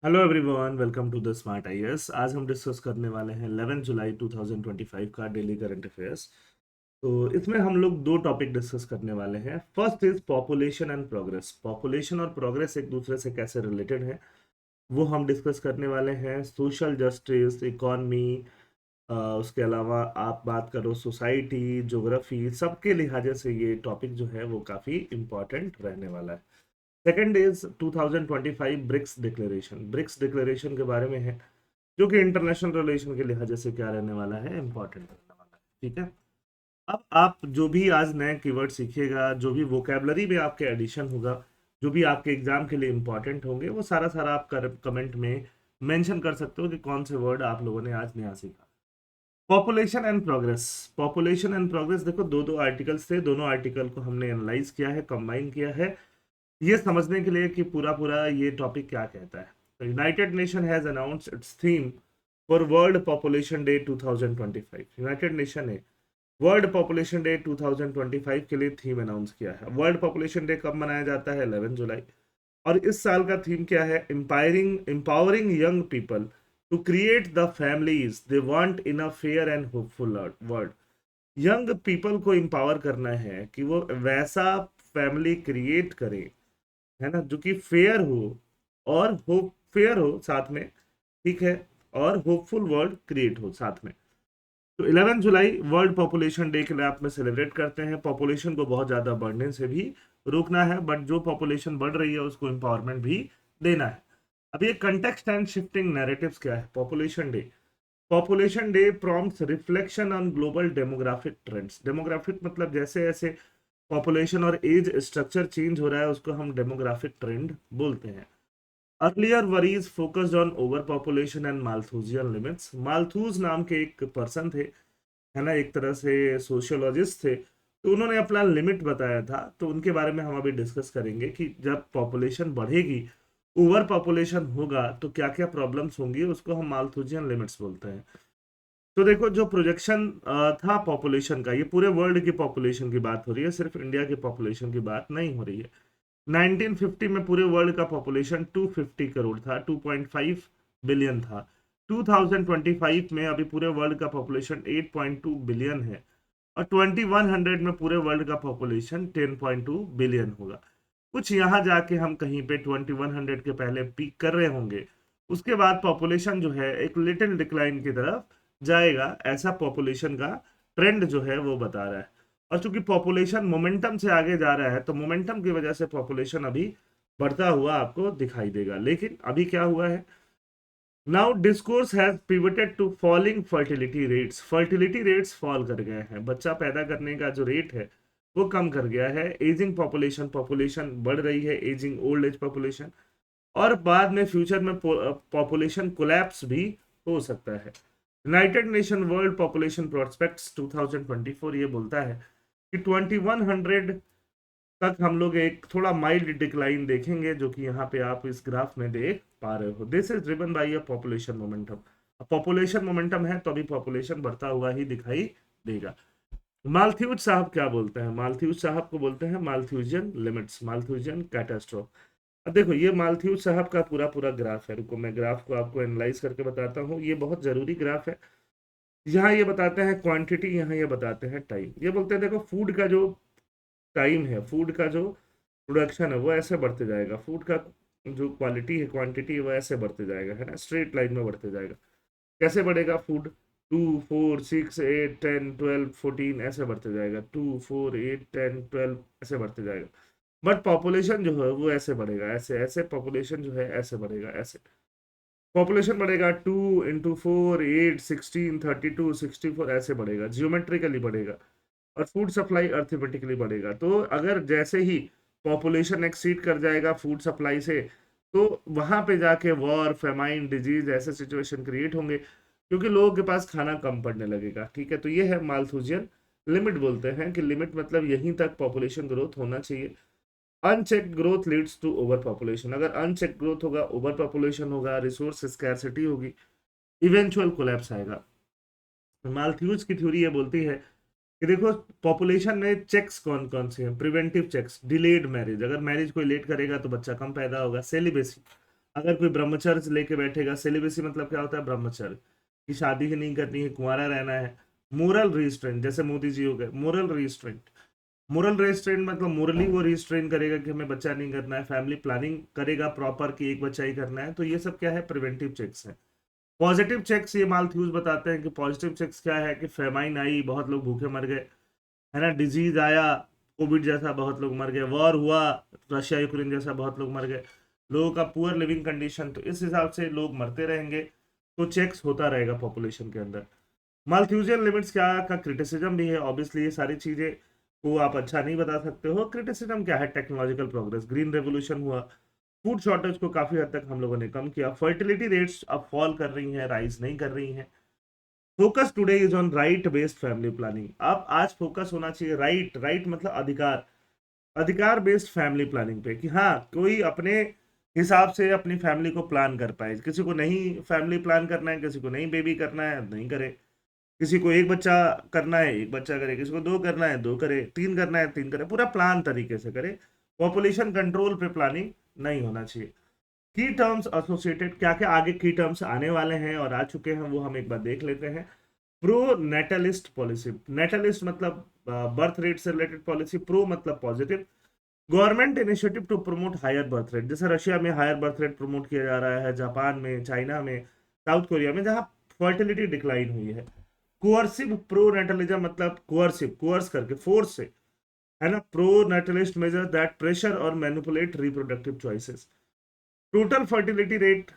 Hello everyone, welcome to the smart IAS. आज हम discuss करने वाले हैं 11 जुलाई 2025 का डेली करंट अफेयर्स। तो इसमें हम लोग दो टॉपिक डिस्कस करने वाले हैं। First is population and progress. Population और प्रोग्रेस एक दूसरे से कैसे रिलेटेड है वो हम डिस्कस करने वाले हैं। सोशल जस्टिस, इकॉनमी, उसके अलावा आप बात करो सोसाइटी, ज्योग्राफी, सबके लिहाजे से ये टॉपिक जो है वो काफ़ी इम्पोर्टेंट रहने वाला है। Second is 2025 BRICS declaration. BRICS declaration के बारे में है जो कि इंटरनेशनल रिलेशन के लिहाजे से क्या रहने वाला है, इंपॉर्टेंट रहने वाला है। ठीक है। अब आप जो भी आज नए कीवर्ड सीखिएगा, जो भी वोकेबलरी में आपके एडिशन होगा, जो भी आपके एग्जाम के लिए इंपॉर्टेंट होंगे, वो सारा सारा आप कमेंट में मेंशन कर सकते हो कि कौन से वर्ड आप लोगों ने आज नया सीखा। Population and progress. Population and progress, देखो दो दो आर्टिकल्स थे, दोनों आर्टिकल को हमने एनालाइज किया है, कंबाइन किया है ये समझने के लिए कि पूरा पूरा ये टॉपिक क्या कहता है। तो United nation has announced it's theme for world population day 2025। United nation ने वर्ल्ड पॉपुलेशन डे 2025 के लिए थीम अनाउंस किया है। वर्ल्ड पॉपुलेशन डे कब मनाया जाता है? 11 जुलाई। और इस साल का थीम क्या है? Empowering young people to create the families they want in a fair and hopeful world. Young people को एम्पावर करना है कि वो वैसा फैमिली क्रिएट करें, है ना, जो कि फेयर हो और होप फेयर हो साथ में, ठीक है, और होपफुल वर्ल्ड क्रिएट हो साथ में। तो 11 जुलाई वर्ल्ड पॉपुलेशन डे के लिए आप में सेलिब्रेट करते हैं। पॉपुलेशन को बहुत ज़्यादा बढ़ने से भी रोकना है, बट जो पॉपुलेशन बढ़ रही है उसको एम्पावरमेंट भी देना है। अब ये कंटेक्स्ट एंड शिफ्टिंग नैरेटिव्स क्या है? Population day. Population day prompts reflection on global demographic trends. Demographic मतलब जैसे जैसे पॉपुलेशन और एज स्ट्रक्चर चेंज हो रहा है उसको हम डेमोग्राफिक ट्रेंड बोलते हैं। Earlier worries focused on over population and Malthusian limits. Malthus नाम के एक पर्सन थे, है ना, एक तरह से सोशियोलॉजिस्ट थे, तो उन्होंने अपना लिमिट बताया था। तो उनके बारे में हम अभी डिस्कस करेंगे कि जब पॉपुलेशन बढ़ेगी, ओवर पॉपुलेशन होगा, तो क्या क्या प्रॉब्लम्स होंगी, उसको हम माल्थूजियन लिमिट्स बोलते हैं। तो देखो जो प्रोजेक्शन था पॉपुलेशन का, ये पूरे वर्ल्ड की पॉपुलेशन की बात हो रही है, सिर्फ इंडिया की पॉपुलेशन की बात नहीं हो रही है। 1950 में पूरे वर्ल्ड का पॉपुलेशन 250 करोड़ था, 2.5 बिलियन था। 2025 में अभी पूरे वर्ल्ड का पॉपुलेशन 8.2 बिलियन है, और 2100 में पूरे वर्ल्ड का पॉपुलेशन 10.2 बिलियन होगा। कुछ यहाँ जाके हम कहीं पे 2100 के पहले पीक कर रहे होंगे, उसके बाद पॉपुलेशन जो है एक लिटिल डिक्लाइन की तरफ जाएगा, ऐसा पॉपुलेशन का ट्रेंड जो है वो बता रहा है। और चूंकि पॉपुलेशन मोमेंटम से आगे जा रहा है, तो मोमेंटम की वजह से पॉपुलेशन अभी बढ़ता हुआ आपको दिखाई देगा। लेकिन अभी क्या हुआ है? Now discourse has pivoted to falling fertility rates. Fertility rates fall कर गए हैं, बच्चा पैदा करने का जो रेट है वो कम कर गया है। एजिंग पॉपुलेशन, पॉपुलेशन बढ़ रही है, एजिंग ओल्ड एज पॉपुलेशन, और बाद में फ्यूचर में पॉपुलेशन कोलैप्स भी हो सकता है। United nation world population prospects 2024 ये बोलता है कि 2100 तक हम लोग एक थोड़ा माइल्ड डिक्लाइन देखेंगे, जो कि यहाँ पे आप इस ग्राफ में देख पा रहे हो। This is driven by a population momentum. Population momentum है तो अभी पॉपुलेशन बढ़ता हुआ ही दिखाई देगा। मालथ्यूज साहब क्या बोलते हैं? मालथ्यूज साहब को बोलते हैं मालथ्यूजियन लिमिट्स, मालथ्यूजियन कैटास्ट्रोफ। अब देखो ये मालथ्यूज साहब का पूरा पूरा ग्राफ है, रुको मैं ग्राफ को आपको एनालाइज करके बताता हूँ, ये बहुत जरूरी ग्राफ है। यहाँ ये बताते हैं क्वांटिटी, यहाँ ये बताते हैं टाइम। ये बोलते हैं देखो फूड का जो टाइम है, फूड का जो प्रोडक्शन है वो ऐसे बढ़ते जाएगा, फूड का जो क्वालिटी है, क्वांटिटी है, वो ऐसे बढ़ते जाएगा, है ना, स्ट्रेट लाइन में बढ़ते जाएगा। कैसे बढ़ेगा? फूड 2 4 6 8 10 12 14 ऐसे बढ़ते जाएगा, 2 4 8 10 12 ऐसे बढ़ते जाएगा। बट पॉपुलेशन जो है वो ऐसे बढ़ेगा, ऐसे ऐसे पॉपुलेशन जो है ऐसे बढ़ेगा, ऐसे पॉपुलेशन बढ़ेगा 2 into 4 8 16 32 64 ऐसे बढ़ेगा, जियोमेट्रिकली बढ़ेगा। और फूड सप्लाई अर्थमेटिकली बढ़ेगा। तो अगर जैसे ही पॉपुलेशन एक्सीड कर जाएगा फूड सप्लाई से, तो वहां पे जाके वॉर, फेमाइन, डिजीज ऐसे सिचुएशन क्रिएट होंगे, क्योंकि लोगों के पास खाना कम पड़ने लगेगा। ठीक है, तो ये है मालथूजियन लिमिट। बोलते हैं कि लिमिट मतलब यहीं तक पॉपुलेशन ग्रोथ होना चाहिए। Unchecked growth leads to over population. अगर अनचेक ग्रोथ होगा, ओवर पॉपुलेशन होगा, रिसोर्स स्कैरसिटी होगी, इवेंचुअल कोलैप्स आएगा। मालथ्यूज की थ्योरी ये बोलती है कि देखो पॉपुलेशन में चेक्स कौन कौन से हैं? प्रिवेंटिव चेक्स, डिलेड मैरिज, अगर मैरिज कोई लेट करेगा तो बच्चा कम पैदा होगा, सेलिबेसी, अगर कोई ब्रह्मचर्य लेके बैठेगा, सेलिबेसी मतलब क्या होता है, ब्रह्मचर्य, कि शादी ही नहीं करनी है, कुंवारा रहना है। मोरल रिस्ट्रेंट, जैसे मोदी जी हो गए, मोरल रिस्ट्रेंट। मोरल रेस्ट्रेंट मतलब मोरली वो रिस्ट्रेन करेगा कि हमें बच्चा नहीं करना है, फैमिली प्लानिंग करेगा प्रॉपर कि एक बच्चा ही करना है। तो ये सब क्या है, प्रिवेंटिव चेक्स है। पॉजिटिव चेक्स, ये मालथ्यूज बताते हैं कि पॉजिटिव चेक्स क्या है, कि फेमाइन आई, बहुत लोग भूखे मर गए, है ना, डिजीज आया, कोविड जैसा बहुत लोग मर गए, वॉर हुआ, रशिया यूक्रेन जैसा बहुत लोग मर गए, लोगों का पुअर लिविंग कंडीशन, तो इस हिसाब से लोग मरते रहेंगे। तो चेक्स होता रहेगा पॉपुलेशन के अंदर। मालथ्यूजियन लिमिट्स क्या का क्रिटिसिज्म भी है, ऑब्वियसली ये सारी चीजें को आप अच्छा नहीं बता सकते हो। क्रिटिसिज्म क्या है, टेक्नोलॉजिकल प्रोग्रेस, ग्रीन रेवोल्यूशन हुआ, फूड शॉर्टेज को काफी हद तक हम लोगों ने कम किया, फर्टिलिटी रेट्स अब फॉल कर रही हैं, राइज नहीं कर रही हैं। Focus today is on right based family planning. अब आज फोकस होना चाहिए राइट, राइट मतलब अधिकार, अधिकार बेस्ड फैमिली प्लानिंग पे, कि हाँ कोई अपने हिसाब से अपनी फैमिली को प्लान कर पाए। किसी को नहीं फैमिली प्लान करना है, किसी को नहीं बेबी करना है, नहीं करे। किसी को एक बच्चा करना है, एक बच्चा करे, किसी को दो करना है, दो करे, तीन करना है, तीन करे, पूरा प्लान तरीके से करे। पॉपुलेशन कंट्रोल पे प्लानिंग नहीं होना चाहिए। की टर्म्स एसोसिएटेड, क्या क्या आगे की टर्म्स आने वाले हैं और आ चुके हैं, वो हम एक बार देख लेते हैं। प्रो नेटलिस्ट पॉलिसी, नेटलिस्ट मतलब बर्थ रेट से रिलेटेड पॉलिसी, प्रो मतलब positive. Government initiative to promote higher birth rate, जैसे रशिया में हायर बर्थ रेट प्रमोट किया जा रहा है, जापान में, चाइना में, साउथ कोरिया में, जहां फर्टिलिटी डिक्लाइन हुई है। कोअर्सिव प्रो नेटलिज्म मतलब कोअर्सिव, कोअर्स करके, फोर्स से, है ना। Pronatalist measure that pressure और manipulate reproductive choices. Total fertility rate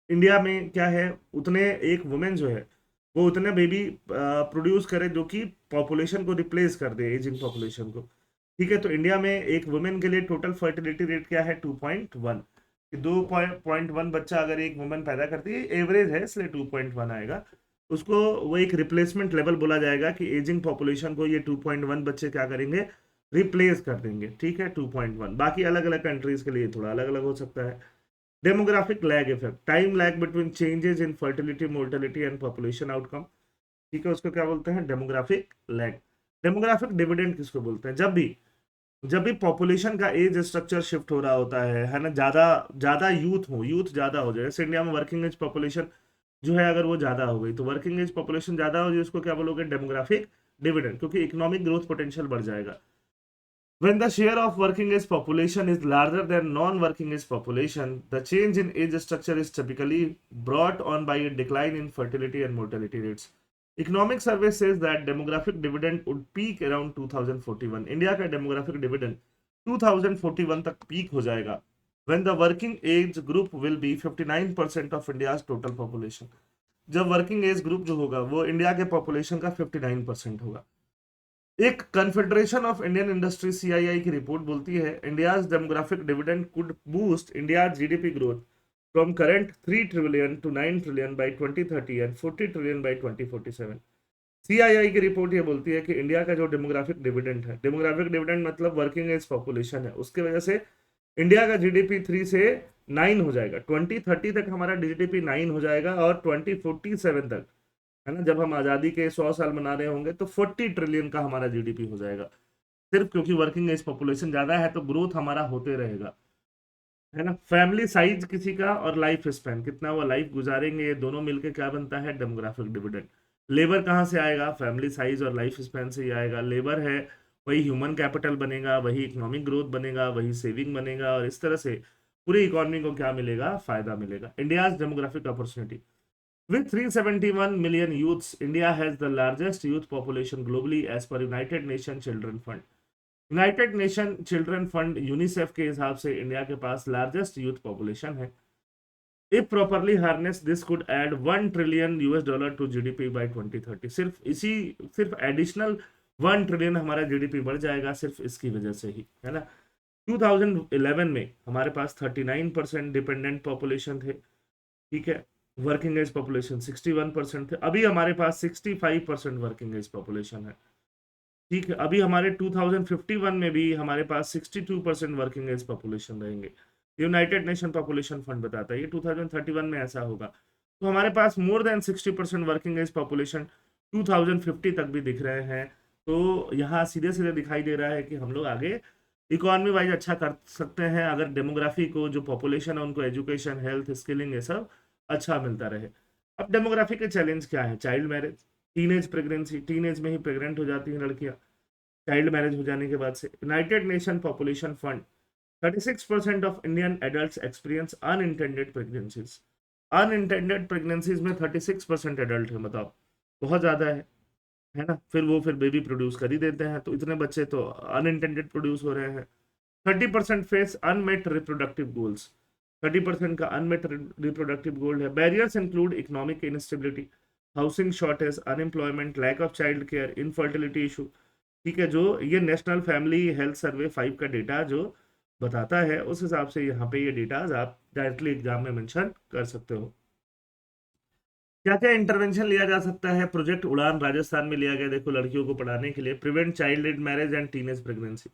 India में क्या है, उतने एक वुमेन जो है वो उतने बेबी प्रोड्यूस करे जो कि पॉपुलेशन को रिप्लेस कर दे, एजिंग पॉपुलेशन को। ठीक है, तो इंडिया में एक वुमेन के लिए टोटल फर्टिलिटी रेट क्या है, 2.1, कि 2.1 बच्चा अगर एक वुमेन पैदा करती है, एवरेज है इसलिए 2.1 आएगा। उसको वो एक रिप्लेसमेंट लेवल बोला जाएगा कि एजिंग पॉपुलेशन को ये 2.1 बच्चे क्या करेंगे, रिप्लेस कर देंगे। ठीक है, 2.1। बाकी अलग अलग कंट्रीज के लिए थोड़ा अलग अलग हो सकता है। Demographic lag effect, time lag between changes in fertility, mortality and population outcome. ठीक है, उसको क्या बोलते हैं, डेमोग्राफिक लैग। डेमोग्राफिक डिविडेंड किसको बोलते हैं, जब भी पॉपुलेशन का एज स्ट्रक्चर शिफ्ट हो रहा होता है ना, ज्यादा ज्यादा यूथ ज्यादा हो जाए, जैसे इंडिया में वर्किंग एज पॉपुलेशन जो है अगर वो ज्यादा हो गई, तो वर्किंग एज पॉपुलेशन ज्यादा हो जाए, उसको क्या बोलोगे, डेमोग्राफिक डिविडेंड, क्योंकि इकोनॉमिक ग्रोथ पोटेंशियल बढ़ जाएगा। When the share of working age population is larger than non-working age population, the change in age structure is typically brought on by a decline in fertility and mortality rates. Economic survey says that demographic dividend would peak around 2041. India का demographic dividend 2041 तक peak हो जाएगा, when the working age group will be 59% of India's total population. जब working age group जो होगा वो India के population का 59% होगा। एक confederation of Indian industry CII की रिपोर्ट बोलती है, India's demographic dividend could boost India GDP growth from current 3 trillion to 9 trillion by 2030 and 40 trillion by 2047। CII की रिपोर्ट ये बोलती है कि इंडिया का जो डेमोग्राफिक डिविडेंड है, डेमोग्राफिक डिविडेंड मतलब वर्किंग एज पॉपुलेशन है, उसकी वजह से इंडिया का जीडीपी 3 से 9 हो जाएगा, 2030 तक हमारा जीडीपी 9 हो जाएगा, और 2047 तक, है ना, जब हम आजादी के 100 साल मना रहे होंगे, तो 40 ट्रिलियन का हमारा जीडीपी हो जाएगा। सिर्फ क्योंकि वर्किंग एज पॉपुलेशन ज्यादा है तो ग्रोथ हमारा होते रहेगा, है ना। फैमिली साइज किसी का और लाइफ स्पैन, कितना वो लाइफ गुजारेंगे, ये दोनों मिलके क्या बनता है, डेमोग्राफिक डिविडेंड। लेबर कहाँ से आएगा, फैमिली साइज और लाइफ स्पैन से ही आएगा। लेबर है, वही ह्यूमन कैपिटल बनेगा, वही इकोनॉमिक ग्रोथ बनेगा, वही सेविंग बनेगा, और इस तरह से पूरी इकोनॉमी को क्या मिलेगा, फायदा मिलेगा। India's demographic opportunity, with 371 million youths, India has the largest youth population globally as per United Nations Children Fund. United Nation Children Fund UNICEF के हिसाब से इंडिया के पास लार्जेस्ट यूथ पॉपुलेशन है। If properly harness this could add 1 trillion US dollar to GDP by 2030। सिर्फ additional 1 trillion हमारा GDP बढ़ जाएगा सिर्फ इसकी वजह से ही, है ना। 2011 में हमारे पास 39% डिपेंडेंट पॉपुलेशन थे। ठीक है, वर्किंग एज पॉपुलेशन 61% थे, अभी हमारे पास 65% वर्किंग एज पॉपुलेशन है। ठीक है, अभी हमारे 2051 में भी हमारे पास 62% वर्किंग एज पॉपुलेशन रहेंगे। यूनाइटेड नेशन पॉपुलेशन फंड बताता है ये 2031 में ऐसा होगा। तो हमारे पास more than 60% working age population 2050 तक भी दिख रहे हैं। तो यहाँ सीधे सीधे दिखाई दे रहा है कि हम लोग आगे इकोनॉमी वाइज अच्छा कर सकते हैं अगर डेमोग्राफी को, जो पॉपुलेशन है उनको एजुकेशन, हेल्थ, स्किलिंग, ये सब अच्छा मिलता रहे। अब डेमोग्राफी के चैलेंज क्या है? Child marriage, teenage pregnancy, teenage में ही प्रेग्नेंट हो जाती हैं लड़कियां चाइल्ड मैरिज हो जाने के बाद से। United Nation Population fund, 36% of Indian adult experience unintended pregnancies. Unintended pregnancies में 36% एडल्ट है, बताओ, बहुत ज्यादा है ना। फिर बेबी प्रोड्यूस कर ही देते हैं, तो इतने बच्चे तो अनइंटेंडेड प्रोड्यूस हो रहे हैं। 30% फेस अनमेट रिप्रोडक्टिव गोल्स, 30% का अनमेट रिप्रोडक्टिव गोल है। Barriers include economic instability, housing shortage, unemployment, lack of child care, infertility issue. ठीक है, जो ये नेशनल फैमिली हेल्थ सर्वे 5 का डेटा जो बताता है, उस हिसाब से यहाँ पे ये डेटा आप डायरेक्टली एग्जाम में मेंशन कर सकते हो। क्या क्या इंटरवेंशन लिया जा सकता है? प्रोजेक्ट उड़ान राजस्थान में लिया गया, देखो, लड़कियों को पढ़ाने के लिए। Prevent child marriage and teenage pregnancy,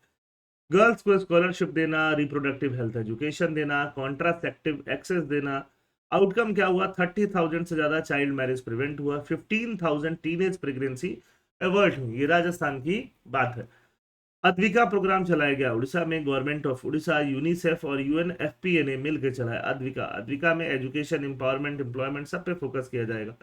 girls को स्कॉलरशिप देना, रिप्रोडक्टिव हेल्थ एजुकेशन देना, कॉन्ट्रासेप्टिव एक्सेस देना। आउटकम क्या हुआ? 30,000 से ज्यादा चाइल्ड मैरिज प्रिवेंट हुआ, 15,000 टीनेज प्रेगनेंसी अवॉइड हुई। ये राजस्थान की बात है। अद्विका प्रोग्राम चलाया गया उड़ीसा में, गवर्नमेंट ऑफ उड़ीसा, यूनिसेफ और यूएनएफपीए ने मिलकर चलाया। अद्विका, अद्विका में एजुकेशन, एम्पावरमेंट, एम्प्लॉयमेंट सब पे फोकस किया जाएगा।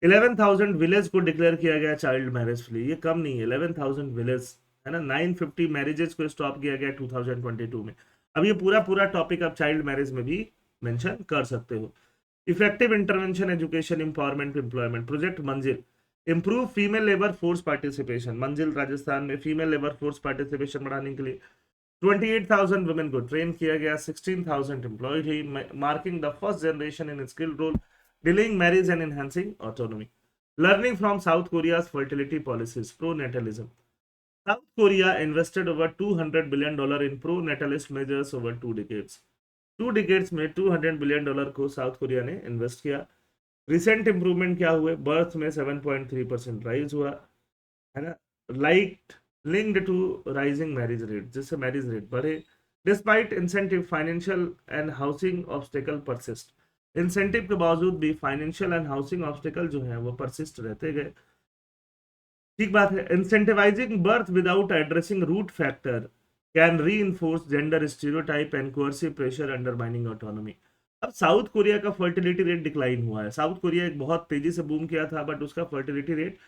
11,000 विलेज को डिक्लेयर किया गया चाइल्ड मैरिज फ्री, ये कम नहीं है, 11,000 विलेज है ना। 950 मैरिजेस को स्टॉप किया गया 2022 में। अब ये पूरा पूरा टॉपिक आप चाइल्ड मैरिज में भी मेंशन कर सकते हो। Effective intervention, education, empowerment, employment, project Manzil, improve female labour force participation. Manzil Rajasthan में फीमेल लेबर फोर्स पार्टिसिपेशन बढ़ाने के लिए 28,000 वुमेन को ट्रेन किया गया, 16,000 एम्प्लॉयड ही, marking the first generation in skill role, delaying marriage and enhancing autonomy. Learning from South Korea's fertility policies, pro-natalism. South Korea invested over $200 billion in pro-natalist measures over 2 decades. 2 decades में $200 billion को South Korea ने invest किया। Recent improvement क्या हुए? Birth में 7.3% rise हुआ, है ना, like linked to rising marriage rate, जिससे मैरिज रेट बढ़े। Despite incentive, financial and housing obstacle persist, incentive के बावजूद भी फाइनेंशियल एंड हाउसिंग ऑब्स्टेकल जो है वो परसिस्ट रहते गए। ठीक बात है। Incentivizing birth without addressing root factor can reinforce gender stereotype and coercive pressure undermining autonomy. अब साउथ कोरिया का फर्टिलिटी रेट डिक्लाइन हुआ है। साउथ कोरिया एक बहुत तेजी से बूम किया था, बट उसका फर्टिलिटी रेट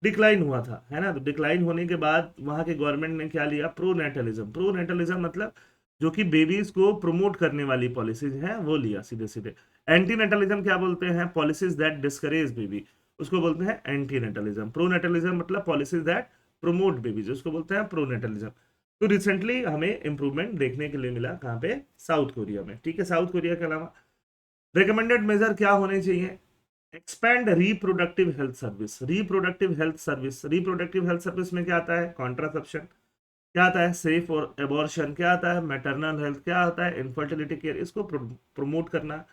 डिक्लाइन हुआ था, है ना। तो डिक्लाइन होने के बाद वहां के गवर्नमेंट ने क्या लिया? प्रोनेटलिज्म। प्रोनेटलिज्म मतलब जो कि बेबीज को प्रमोट करने वाली पॉलिसीज हैं वो लिया सीधे सीधे। एंटीनेटलिज्म क्या बोलते हैं? पॉलिसीज दैट डिस्करेज बेबी, उसको बोलते हैं एंटीनेटलिज्म। प्रोनेटलिज्म मतलब पॉलिसीज दैट प्रमोट बेबीज, उसको बोलते हैं प्रोनेटलिज्म। तो रिसेंटली हमें इंप्रूवमेंट देखने के लिए मिला, कहाँ पे? साउथ कोरिया में। ठीक है, साउथ कोरिया के अलावा रिकमेंडेड मेजर क्या होने चाहिए? Expand reproductive health service. Reproductive health service, reproductive health service में क्या आता है? कॉन्ट्रासेप्शन, क्या आता है? सेफ और एबॉर्शन, क्या आता है? मैटरनल हेल्थ, क्या आता है? Infertility care. इसको प्रमोट करना,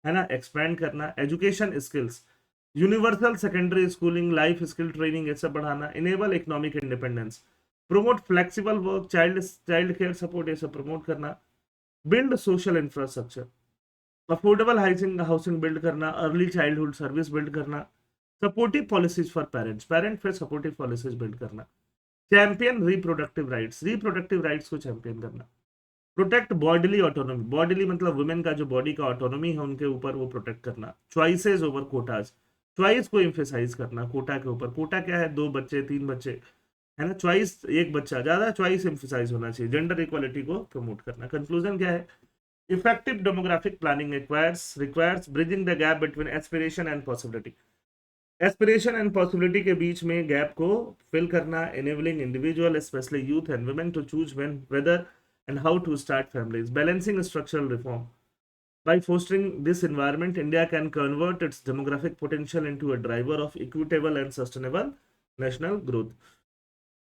है ना, एक्सपैंड करना। Education skills, universal secondary schooling, life skill training, ये सब बढ़ाना। Enable economic independence, promote flexible work, child child care support, ये सब प्रमोट करना। Build social infrastructure, affordable housing housing build करना, अर्ली चाइल्डहुड सर्विस बिल्ड करना। Supportive policies for parents, parent फिर supportive policies build करना। चैंपियन रिप्रोडक्टिव राइट्स को champion करना। Protect bodily autonomy, bodily मतलब वुमेन का जो बॉडी का ऑटोनॉमी है उनके ऊपर, वो प्रोटेक्ट करना। चॉइसेस ओवर कोटाज, चॉइस को एम्फेसाइज करना कोटा के ऊपर। कोटा क्या है? 2 बच्चे 3 बच्चे, है ना। चॉइस, एक बच्चा ज्यादा, चॉइस एम्फेसाइज होना चाहिए। जेंडर इक्वालिटी को प्रमोट करना। कंक्लूजन क्या है? Effective demographic planning requires bridging the gap between aspiration and possibility. Aspiration and possibility के बीच में गैप को फिल करना। Enabling individual specially youth and women to choose when, whether and how to start families. Balancing structural reform, by fostering this environment, India can convert its demographic potential into a driver of equitable and sustainable national growth.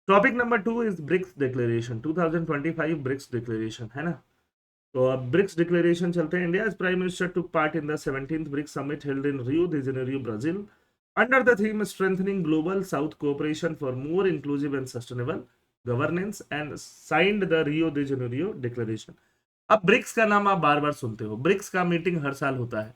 Topic number 2 is BRICS Declaration, 2025 BRICS Declaration, है ना। तो अब BRICS declaration चलते हैं। India prime minister took part in the 17th BRICS summit held in Rio de Janeiro, Brazil, under the theme strengthening global south cooperation for more inclusive and sustainable governance, and signed the Rio de Janeiro declaration. अब BRICS का नाम आप बार बार सुनते हो। BRICS का meeting हर साल होता है,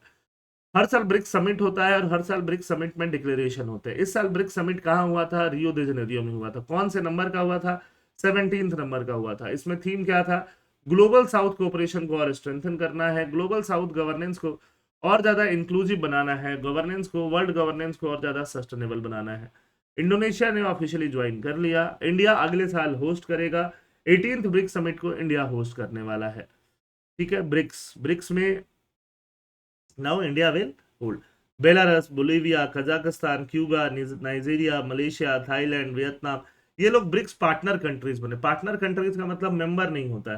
हर साल ब्रिक्स समिट होता है, और हर साल ब्रिक्स समिट में डिक्लेरेशन होते हैं। इस साल ब्रिक्स समिट कहाँ हुआ था? रियो डी जेनेरियो में हुआ था। कौन से नंबर का हुआ था? 17th नंबर का हुआ था। इसमें थीम क्या था? ग्लोबल साउथ कोऑपरेशन को और स्ट्रेंथन करना है, ग्लोबल साउथ गवर्नेंस को और ज्यादा इंक्लूसिव बनाना है, गवर्नेंस को, वर्ल्ड गवर्नेंस को और ज्यादा सस्टेनेबल बनाना है। इंडोनेशिया ने ऑफिशियली ज्वाइन कर लिया। इंडिया अगले साल होस्ट करेगा। 18th ब्रिक्स समिट को इंडिया होस्ट करने वाला है। ठीक है, ब्रिक्स ब्रिक्स में now India will hold Belarus, Bolivia, Kazakhstan, Cuba, Nigeria, Malaysia, Thailand, Vietnam, ये लोग ब्रिक्स पार्टनर कंट्रीज बने। पार्टनर कंट्रीज का मतलब मेंबर नहीं होता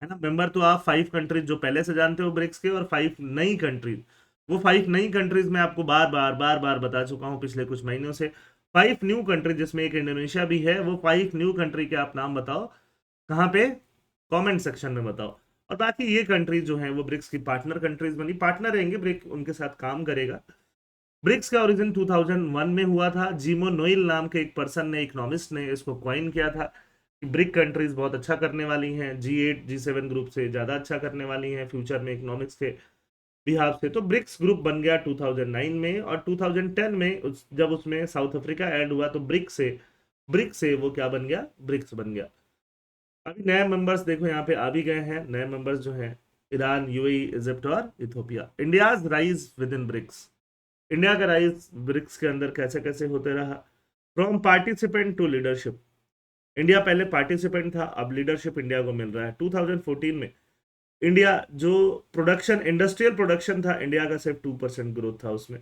है ना। मेंबर तो आप 5 कंट्रीज जो पहले से जानते हो ब्रिक्स के, और 5 नई कंट्रीज। वो 5 नई कंट्रीज मैं आपको बार बार बता चुका हूँ पिछले कुछ महीनों से। 5 न्यू कंट्रीज जिसमें एक इंडोनेशिया भी है, वो 5 न्यू कंट्री के आप नाम बताओ कहाँ पे, कमेंट सेक्शन में बताओ। और बाकी ये कंट्रीज जो हैं वो ब्रिक्स की पार्टनर कंट्रीज बनी, पार्टनर रहेंगे, ब्रिक उनके साथ काम करेगा। ब्रिक्स का ओरिजिन 2001 में हुआ था। जीमो नोइल नाम के एक पर्सन ने, इकोनॉमिस्ट ने इसको क्वाइन किया था कि ब्रिक कंट्रीज बहुत अच्छा करने वाली हैं, G8 G7 ग्रुप से ज़्यादा अच्छा करने वाली हैं फ्यूचर में इकोनॉमिक्स के बिहाफ से। तो ब्रिक्स ग्रुप बन गया 2009 में, और 2010 में जब उसमें साउथ अफ्रीका ऐड हुआ तो ब्रिक्स से वो क्या बन गया? ब्रिक्स बन गया। अभी नए मेंबर्स देखो यहाँ पे आ भी गए हैं। नए मेंबर्स जो हैं ईरान, यूएई, इजिप्ट और Ethiopia. India's rise within BRICS. India का राइज ब्रिक्स के अंदर कैसे कैसे होते रहा? From participant to leadership. India पहले पार्टिसिपेंट था, अब लीडरशिप इंडिया को मिल रहा है। 2014 में इंडिया जो प्रोडक्शन, इंडस्ट्रियल प्रोडक्शन था इंडिया का, सिर्फ 2% ग्रोथ था उसमें।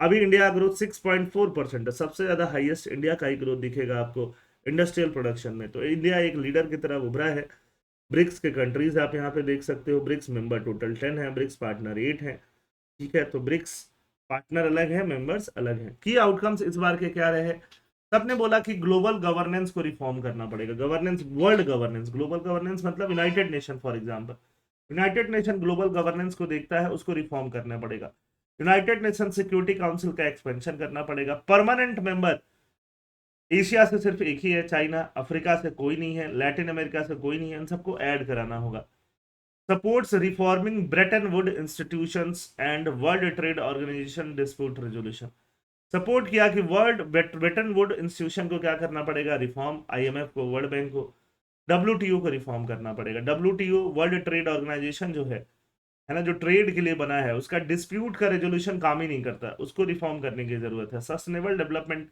अभी इंडिया ग्रोथ 6.4% है। सबसे ज्यादा हाईएस्ट इंडिया का ही ग्रोथ दिखेगा आपको इंडस्ट्रियल प्रोडक्शन में। तो इंडिया एक लीडर की तरह उभरा है। ब्रिक्स के कंट्रीज आप यहाँ पे देख सकते हो। ब्रिक्स मेंबर टोटल 10 है, ब्रिक्स पार्टनर 8 है। ठीक है, तो ब्रिक्स पार्टनर अलग है, मेंबर्स अलग हैं। की आउटकम्स इस बार के क्या रहे? सबने बोला कि ग्लोबल गवर्नेंस को रिफॉर्म करना पड़ेगा। Governance, world governance, global governance मतलब United Nation for example. United Nation global governance को देखता है, उसको रिफॉर्म करना पड़ेगा। यूनाइटेड नेशन सिक्योरिटी काउंसिल का एक्सपेंशन करना पड़ेगा। परमानेंट मेंबर एशिया से सिर्फ एक ही है, चाइना। अफ्रीका से कोई नहीं है, लैटिन अमेरिका से कोई नहीं है, इन सबको ऐड कराना होगा। Supports reforming Bretton Wood institutions and world trade organization dispute resolution. Support किया कि वर्ल्ड ब्रेटन वुड इंस्टीट्यूशन को क्या करना पड़ेगा? रिफॉर्म। आईएमएफ को, वर्ल्ड बैंक को, डब्ल्यूटीओ को रिफॉर्म करना पड़ेगा। डब्ल्यूटीओ वर्ल्ड ट्रेड ऑर्गेनाइजेशन जो है ना, जो ट्रेड के लिए बना है, उसका डिस्प्यूट का रेजोल्यूशन काम ही नहीं करता, उसको रिफॉर्म करने की जरूरत है। सस्टेनेबल डेवलपमेंट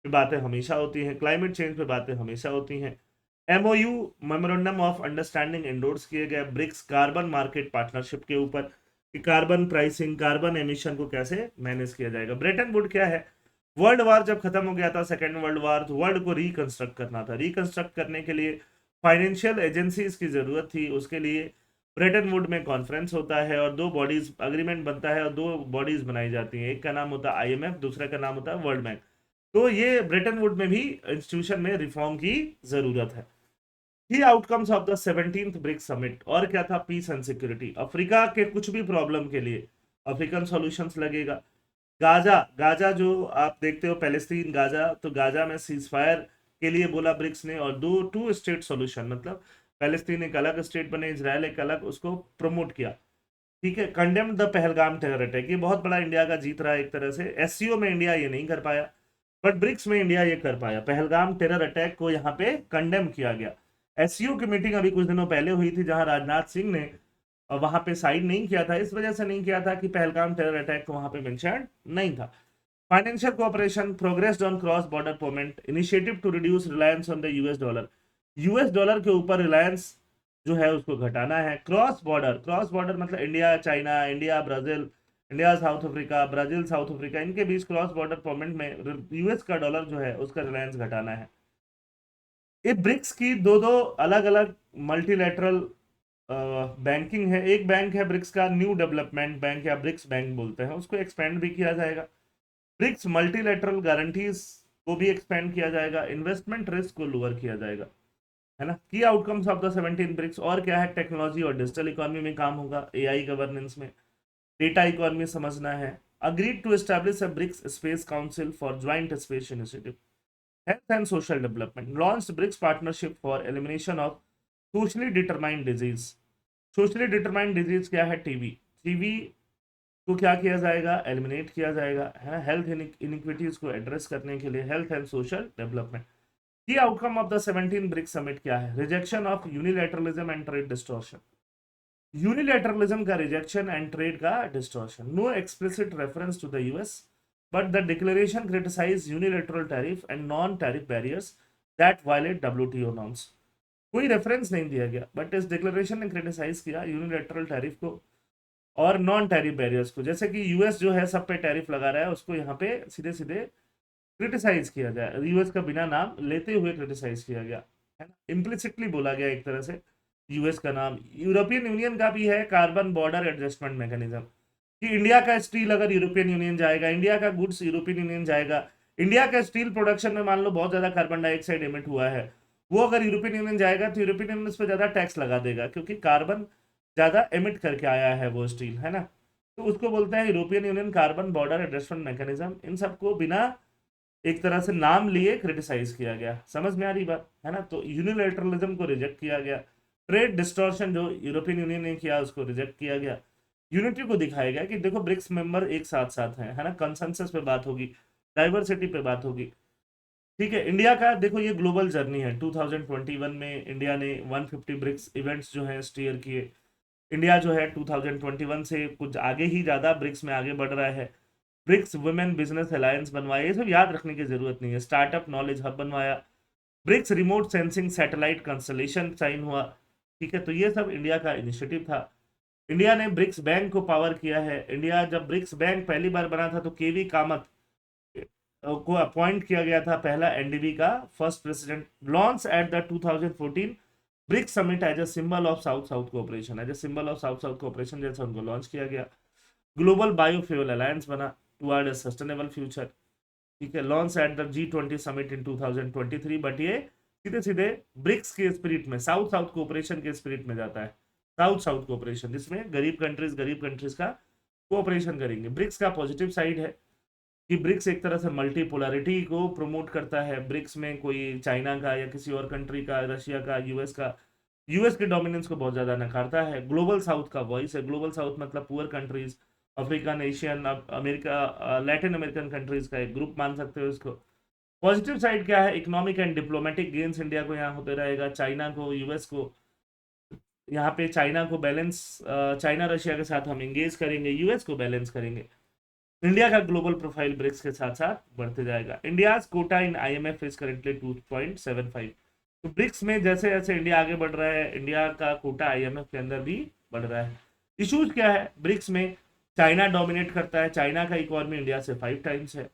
पे बातें हमेशा होती हैं, क्लाइमेट चेंज पे बातें हमेशा होती हैं। MOU, memorandum of understanding endorse किए गए ब्रिक्स कार्बन मार्केट पार्टनरशिप के ऊपर कि कार्बन प्राइसिंग, कार्बन एमिशन को कैसे मैनेज किया जाएगा। ब्रेटन वुड क्या है? वर्ल्ड वार जब खत्म हो गया था, सेकेंड वर्ल्ड वार, तो वर्ल्ड को रिकंस्ट्रक्ट करना था। रिकंस्ट्रक्ट करने के लिए फाइनेंशियल एजेंसीज की जरूरत थी। उसके लिए ब्रेटन वुड में कॉन्फ्रेंस होता है और दो बॉडीज, अग्रीमेंट बनता है और दो बॉडीज बनाई जाती हैं। एक का नाम होता है आईएमएफ, दूसरे का नाम होता है वर्ल्ड बैंक। तो ये ब्रेटन वुड में भी इंस्टीट्यूशन में रिफॉर्म की जरूरत है। ही outcomes of the 17th BRICS summit, और क्या था? Piece and security. अफ्रीका के कुछ भी प्रॉब्लम के लिए अफ्रीकन सॉल्यूशंस लगेगा। गाजा, गाजा जो आप देखते हो, पैलेस्तीन, गाजा, तो गाजा में सीज फायर के लिए बोला ब्रिक्स ने, और दो टू स्टेट सॉल्यूशन, मतलब पैलेस्तीन एक अलग स्टेट बने, इजराइल एक अलग, उसको प्रमोट किया। ठीक है, condemn the Pahalgam terror attack. ये बहुत बड़ा इंडिया का जीत रहा है एक तरह से। एससीओ में इंडिया ये नहीं कर पाया, बट ब्रिक्स में इंडिया ये कर पाया। पहलगाम टेरर अटैक को यहाँ पे कंडेम किया गया। एससीओ की मीटिंग अभी कुछ दिनों पहले हुई थी, जहां राजनाथ सिंह ने वहां पे साइन नहीं किया था। इस वजह से नहीं किया था कि पहलगाम टेरर अटैक को वहां पे मेंशन नहीं था। Financial cooperation progressed on cross border payment initiative to reduce reliance on the US dollar. US dollar के ऊपर रिलायंस जो है उसको घटाना है। क्रॉस बॉर्डर, क्रॉस बॉर्डर मतलब India China, India Brazil, India South Africa, Brazil South Africa, इनके बीच क्रॉस बॉर्डर पेमेंट में यूएस का डॉलर जो है उसका रिलायंस घटाना है। ये ब्रिक्स की दो दो अलग अलग मल्टीलेटरल बैंकिंग है। एक बैंक है ब्रिक्स का न्यू डेवलपमेंट बैंक, या ब्रिक्स बैंक बोलते हैं, उसको एक्सपेंड भी किया जाएगा। ब्रिक्स मल्टीलेटरल गारंटीज को भी एक्सपेंड किया जाएगा। इन्वेस्टमेंट रिस्क को लोअर किया जाएगा, है ना। की आउटकम्स ऑफ द 17 ब्रिक्स, और क्या है? टेक्नोलॉजी और डिजिटल इकोनॉमी में काम होगा, एआई गवर्नेंस में, डेटा इकोनॉमी समझना है। Agreed to establish a BRICS space council for joint space initiative. Health and social development, launched BRICS partnership for elimination of socially determined disease. Socially determined disease क्या है? TB. TB को क्या किया जाएगा? Eliminate किया जाएगा, है ना। हेल्थ इनिक्विटीज को एड्रेस करने के लिए health and social development. Key outcome of the 17 BRICS summit क्या है? Rejection of unilateralism and trade distortion, unilateralism का रिजेक्शन एंड ट्रेड का distortion, no explicit reference to the US but the declaration criticise unilateral tariff and non tariff barriers that violate WTO norms. कोई reference नहीं दिया गया but इस declaration ने criticise किया unilateral tariff को और नॉन टैरिफ बैरियर्स को, जैसे कि यूएस जो है सब पे टैरिफ लगा रहा है उसको यहाँ पे सीधे सीधे क्रिटिसाइज किया गया, यूएस का बिना नाम लेते हुए क्रिटिसाइज किया गया, है ना, इम्प्लिसिटली बोला गया एक तरह से यूएस का नाम। यूरोपियन यूनियन का भी है कार्बन बॉर्डर एडजस्टमेंट मैकेनिज्म, कि इंडिया का स्टील अगर यूरोपियन यूनियन जाएगा, इंडिया का गुड्स यूरोपियन यूनियन जाएगा, इंडिया का स्टील प्रोडक्शन में मान लो बहुत ज्यादा कार्बन डाइऑक्साइड एमिट हुआ है, वो अगर यूरोपियन यूनियन जाएगा तो यूरोपियन यूनियन उस पर ज्यादा टैक्स लगा देगा क्योंकि कार्बन ज्यादा एमिट करके आया है वो स्टील, है ना। तो उसको बोलते हैं European Union carbon border adjustment mechanism. इन सबको बिना एक तरह से नाम लिए क्रिटिसाइज किया गया, समझ में आ रही बात, है ना। तो यूनिलैटरलिज्म को रिजेक्ट किया गया, ट्रेड डिस्टॉर्शन जो यूरोपियन यूनियन ने किया उसको रिजेक्ट किया गया, यूनिटी को दिखाया गया कि देखो ब्रिक्स मेंबर एक साथ साथ हैं, है ना, कंसेंसस पे बात होगी, डाइवर्सिटी पे बात होगी, ठीक है। इंडिया का देखो ये ग्लोबल जर्नी है, 2021 में इंडिया ने 150 ब्रिक्स इवेंट्स जो है स्टीयर किए। इंडिया जो है 2021 से कुछ आगे ही ज्यादा ब्रिक्स में आगे बढ़ रहा है। ब्रिक्स वुमेन बिजनेस अलायंस बनवाया, ये सब याद रखने की जरूरत नहीं है। स्टार्टअप नॉलेज हब बनवाया, BRICS remote sensing satellite constellation sign हुआ, ठीक है। तो ये सब इंडिया का इनिशिएटिव था। इंडिया ने ब्रिक्स बैंक को पावर किया है। इंडिया जब ब्रिक्स बैंक पहली बार बना था तो केवी कामत को अपॉइंट किया गया था पहला एनडीबी का first president. Launch at the 2014 BRICS summit as a symbol of south south cooperation, as a symbol of south south cooperation जैसे उनको लॉन्च किया गया। ग्लोबल बायोफ्यूल अलायंस बना टुवर्ड अ सस्टेनेबल फ्यूचर, ठीक है। Launch at the G20 summit in 2023, but ये सीधे सीधे ब्रिक्स के स्पिरिट में, साउथ साउथ कोऑपरेशन के स्पिरिट में जाता है। साउथ साउथ कोऑपरेशन जिसमें गरीब कंट्रीज का कोऑपरेशन करेंगे। ब्रिक्स का पॉजिटिव साइड है कि ब्रिक्स एक तरह से मल्टीपोलैरिटी को प्रमोट करता है। ब्रिक्स में कोई चाइना का या किसी और कंट्री का, रशिया का, यूएस के डोमिनेंस को बहुत ज्यादा नकारता है। ग्लोबल साउथ का वॉइस है। ग्लोबल साउथ मतलब poor countries, African, Asian, America, Latin American countries का एक ग्रुप मान सकते हो इसको। पॉजिटिव साइड क्या है? Economic and diplomatic gains India को यहाँ होते रहेगा। चाइना को, यूएस को, यहाँ पे चाइना को बैलेंस, चाइना रशिया के साथ हम एंगेज करेंगे, यूएस को बैलेंस करेंगे। इंडिया का ग्लोबल प्रोफाइल ब्रिक्स के साथ साथ बढ़ते जाएगा। India quota in IMF is currently 2.75। तो ब्रिक्स में जैसे जैसे इंडिया आगे बढ़ रहा है, इंडिया का कोटा आईएमएफ के अंदर भी बढ़ रहा है। इश्यूज क्या है ब्रिक्स में? चाइना डोमिनेट करता है, चाइना का इकोनॉमी इंडिया से 5 टाइम्स है।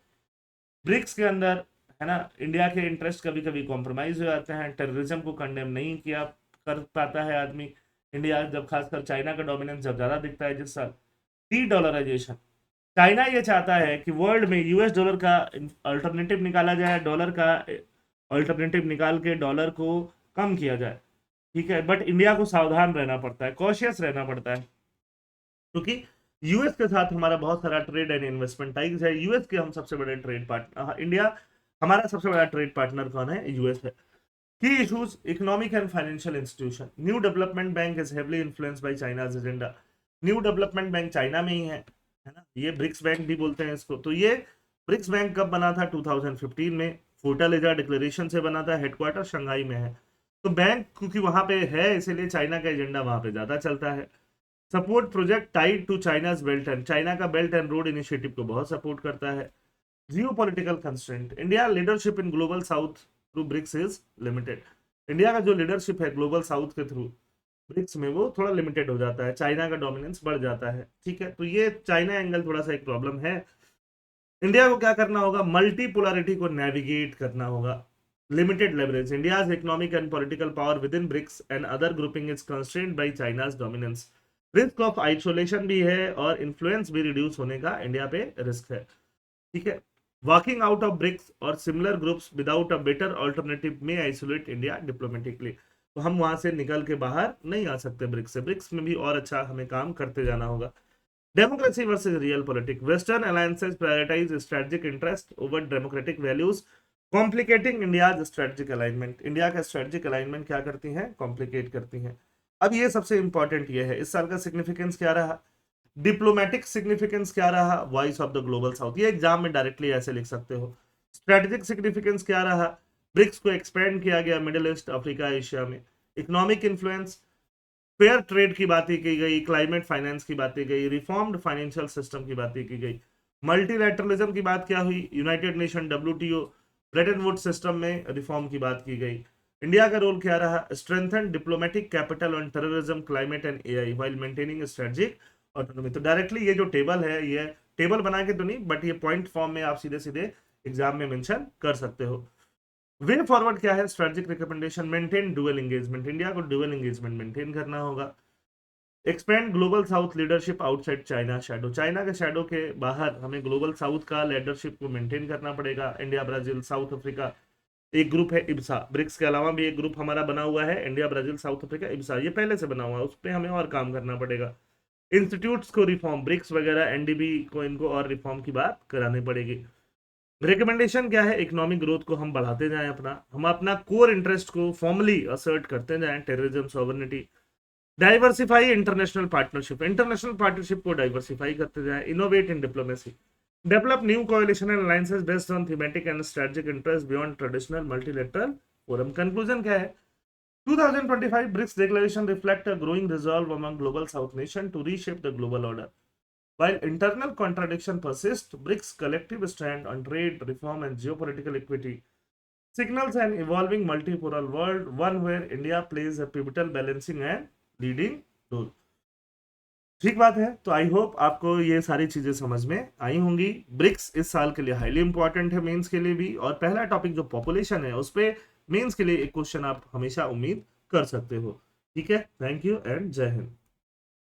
ब्रिक्स के अंदर, है ना, इंडिया के इंटरेस्ट कभी कभी कॉम्प्रोमाइज हो जाते हैं। टेररिज्म को कंडेम नहीं किया कर पाता है आदमी इंडिया, जब खासकर चाइना का डोमिनेंस जब ज्यादा दिखता है जिस साल। डी डॉलराइजेशन, चाइना ये चाहता है कि वर्ल्ड में यूएस डॉलर का अल्टरनेटिव निकाला जाए, डॉलर का अल्टरनेटिव निकाल के डॉलर को कम किया जाए, ठीक है। बट इंडिया को सावधान रहना पड़ता है, कॉशियस रहना पड़ता है, क्योंकि यूएस के साथ हमारा बहुत सारा ट्रेड एंड इन्वेस्टमेंट टाइज है। यूएस के हम सबसे बड़े ट्रेड पार्टनर, इंडिया हमारा सबसे बड़ा ट्रेड पार्टनर कौन है? यूएस है। की issues, economic and financial institution, new development bank is heavily influenced by China's agenda. New development bank China में ही है ना, ये ब्रिक्स बैंक भी बोलते हैं इसको। तो ये ब्रिक्स बैंक कब बना था? 2015 में फोर्टालेजा डिक्लेरेशन से बना था। हेडक्वार्टर शंघाई में है। तो बैंक क्योंकि वहां पे है इसीलिए चाइना का एजेंडा वहां पे ज्यादा चलता है। Support project tied to China's belt and, China का बेल्ट एंड रोड इनिशिएटिव को बहुत सपोर्ट करता है। Geopolitical constraint, India leadership in global south through BRICS is limited. India का जो लीडरशिप है ग्लोबल साउथ के थ्रू ब्रिक्स में वो थोड़ा लिमिटेड हो जाता है, चाइना का डोमिनेंस बढ़ जाता है, ठीक है। तो ये चाइना एंगल थोड़ा सा एक प्रॉब्लम है। इंडिया को क्या करना होगा? मल्टीपोलैरिटी को नेविगेट करना होगा। Limited leverage, India's economic and political power within BRICS and other grouping is constrained by China's dominance. Risk of isolation भी है और इन्फ्लुएंस भी रिड्यूस होने का इंडिया पे रिस्क है, ठीक है। वॉकिंग आउट ऑफ ब्रिक्स और similar groups without a better alternative में आइसोलेट इंडिया डिप्लोमेटिकली। तो हम वहां से निकल के बाहर नहीं आ सकते ब्रिक्स से, ब्रिक्स में भी और अच्छा हमें काम करते जाना होगा। Democracy versus real politics, western alliances prioritize strategic interest over democratic values, complicating India's strategic alignment. India का स्ट्रेटेजिक अलाइनमेंट क्या करती हैं? कॉम्प्लिकेट करती हैं। अब ये सबसे इंपॉर्टेंट ये है, इस साल का सिग्निफिकेंस क्या रहा? डिप्लोमेटिक सिग्निफिकेंस क्या रहा? Voice of the global south, ये एग्जाम में डायरेक्टली ऐसे लिख सकते हो। स्ट्रेटेजिक सिग्निफिकेंस क्या रहा? ब्रिक्स को एक्सपेंड किया गया मिडिल ईस्ट, अफ्रीका, एशिया में। इकोनॉमिक इन्फ्लुएंस, फेयर ट्रेड की बातें की गई, क्लाइमेट फाइनेंस की बातें गई, रिफॉर्म्ड फाइनेंशियल सिस्टम की बातें की गई, मल्टीलैटरलिज्म की बात क्या हुई, United nation, WTO, Brayton would system में रिफॉर्म की बात की गई। इंडिया का रोल क्या रहा, strengthen diplomatic capital on terrorism, climate and AI while maintaining strategic autonomy. तो डायरेक्टली ये जो टेबल है, ये टेबल बना के तो नहीं, बट ये पॉइंट फॉर्म में आप सीधे सीधे एग्जाम में मेंशन कर सकते हो। वे फॉरवर्ड क्या है, strategic recommendation, maintain dual engagement, India को डुअल एंगेजमेंट मेंटेन करना होगा। Expand global south leadership outside China shadow, China के शैडो के बाहर हमें ग्लोबल साउथ का लीडरशिप को मेंटेन करना पड़ेगा। इंडिया, ब्राजील, साउथ अफ्रीका, एक ग्रुप है इब्सा, ब्रिक्स के अलावा भी एक ग्रुप हमारा बना हुआ है, India, Brazil, South Africa, IBSA, ये पहले से बना हुआ है, उस पर हमें और काम करना पड़ेगा। इंस्टीट्यूट्स को रिफॉर्म, ब्रिक्स वगैरह, एनडीबी को, इनको और रिफॉर्म की बात करानी पड़ेगी। रिकमेंडेशन क्या है, इकोनॉमिक ग्रोथ को हम बढ़ाते जाएं, हम अपना कोर इंटरेस्ट को फॉर्मली असर्ट करते जाएं, terrorism, sovereignty. Diversify international partnership को डाइवर्सिफाई करते जाएं। Innovate in diplomacy, develop new कोalition and alliances based on thematic and strategic interests beyond traditional multilateral forum। Conclusion क्या है, 2025 BRICS declaration reflect a growing resolve among global south nation to reshape the global order. While internal contradiction persists, BRICS collective stand on trade, reform and geopolitical equity signals an evolving multipolar world, one where India plays a pivotal balancing and leading role। ठीक बात है। तो I hope आपको ये सारी चीजें समझ में आई होंगी। ब्रिक्स इस साल के लिए हाईली इंपॉर्टेंट है, मेंस के लिए भी, और पहला टॉपिक जो पॉपुलेशन है उस पे मेंस के लिए एक क्वेश्चन आप हमेशा उम्मीद कर सकते हो। ठीक है, थैंक यू एंड जय हिंद।